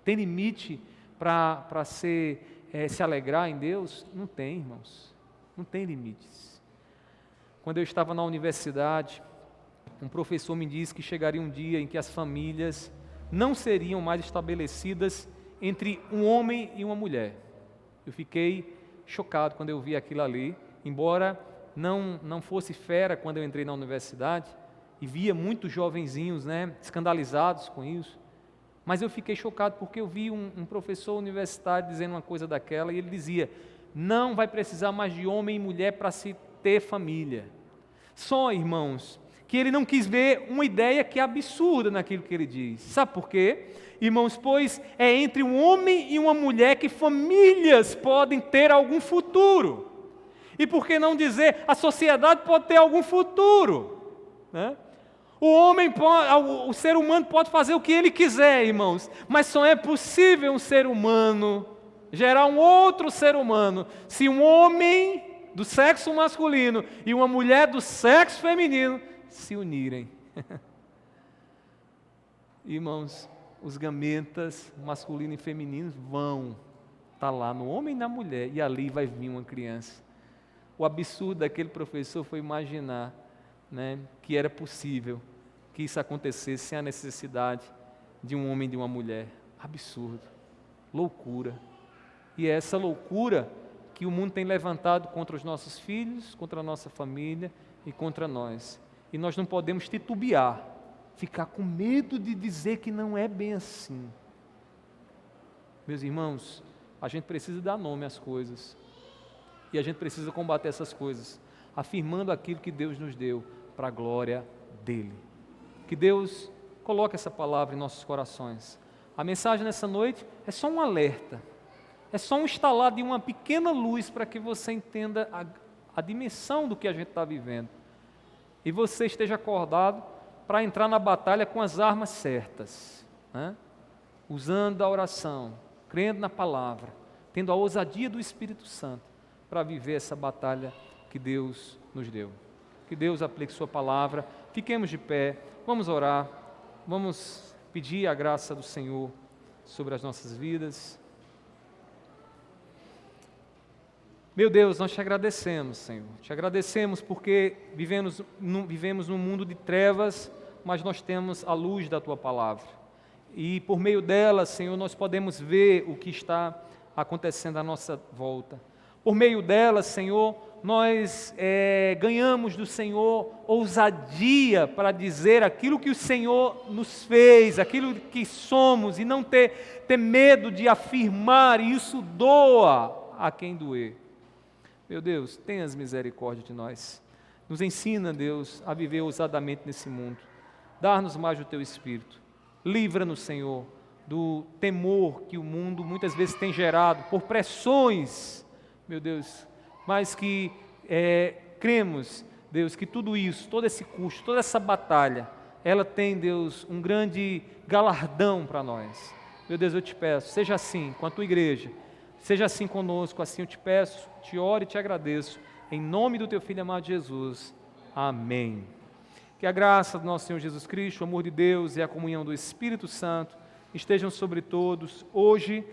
Tem limite para se alegrar em Deus? Não tem, irmãos. Não tem limites. Quando eu estava na universidade, um professor me disse que chegaria um dia em que as famílias não seriam mais estabelecidas entre um homem e uma mulher. Eu fiquei chocado quando eu vi aquilo ali, embora não fosse fera quando eu entrei na universidade, e via muitos jovenzinhos, escandalizados com isso, mas eu fiquei chocado porque eu vi um professor universitário dizendo uma coisa daquela, e ele dizia: não vai precisar mais de homem e mulher para se ter família. Só, irmãos, que ele não quis ver uma ideia que é absurda naquilo que ele diz. Sabe por quê? Irmãos, pois é entre um homem e uma mulher que famílias podem ter algum futuro. E por que não dizer, a sociedade pode ter algum futuro, né? O ser humano pode fazer o que ele quiser, irmãos, mas só é possível um ser humano gerar um outro ser humano se um homem do sexo masculino e uma mulher do sexo feminino se unirem. Irmãos, os gametas masculino e feminino vão estar lá no homem e na mulher, e ali vai vir uma criança. O absurdo daquele professor foi imaginar, que era possível que isso acontecesse sem a necessidade de um homem e de uma mulher. Absurdo, loucura. E é essa loucura que o mundo tem levantado contra os nossos filhos, contra a nossa família e contra nós. E nós não podemos titubear, ficar com medo de dizer que não é bem assim. Meus irmãos, a gente precisa dar nome às coisas. E a gente precisa combater essas coisas, afirmando aquilo que Deus nos deu para a glória dEle. Que Deus coloque essa palavra em nossos corações. A mensagem nessa noite é só um alerta, é só um estalar de uma pequena luz para que você entenda a dimensão do que a gente está vivendo. E você esteja acordado para entrar na batalha com as armas certas, né? Usando a oração, crendo na palavra, tendo a ousadia do Espírito Santo para viver essa batalha que Deus nos deu. Que Deus aplique sua palavra. Fiquemos de pé, vamos orar, vamos pedir a graça do Senhor sobre as nossas vidas. Meu Deus, nós te agradecemos, Senhor. Te agradecemos porque vivemos num mundo de trevas, mas nós temos a luz da Tua palavra. E por meio dela, Senhor, nós podemos ver o que está acontecendo à nossa volta. Por meio dela, Senhor, nós ganhamos do Senhor ousadia para dizer aquilo que o Senhor nos fez, aquilo que somos, e não ter medo de afirmar, e isso doa a quem doer. Meu Deus, tenhas misericórdia de nós. Nos ensina, Deus, a viver ousadamente nesse mundo. Dá-nos mais do Teu Espírito. Livra-nos, Senhor, do temor que o mundo muitas vezes tem gerado por pressões, meu Deus, mas que cremos, Deus, que tudo isso, todo esse custo, toda essa batalha, ela tem, Deus, um grande galardão para nós. Meu Deus, eu te peço, seja assim com a Tua igreja, seja assim conosco, assim eu te peço, te oro e te agradeço, em nome do Teu Filho amado Jesus. Amém. Que a graça do nosso Senhor Jesus Cristo, o amor de Deus e a comunhão do Espírito Santo estejam sobre todos, hoje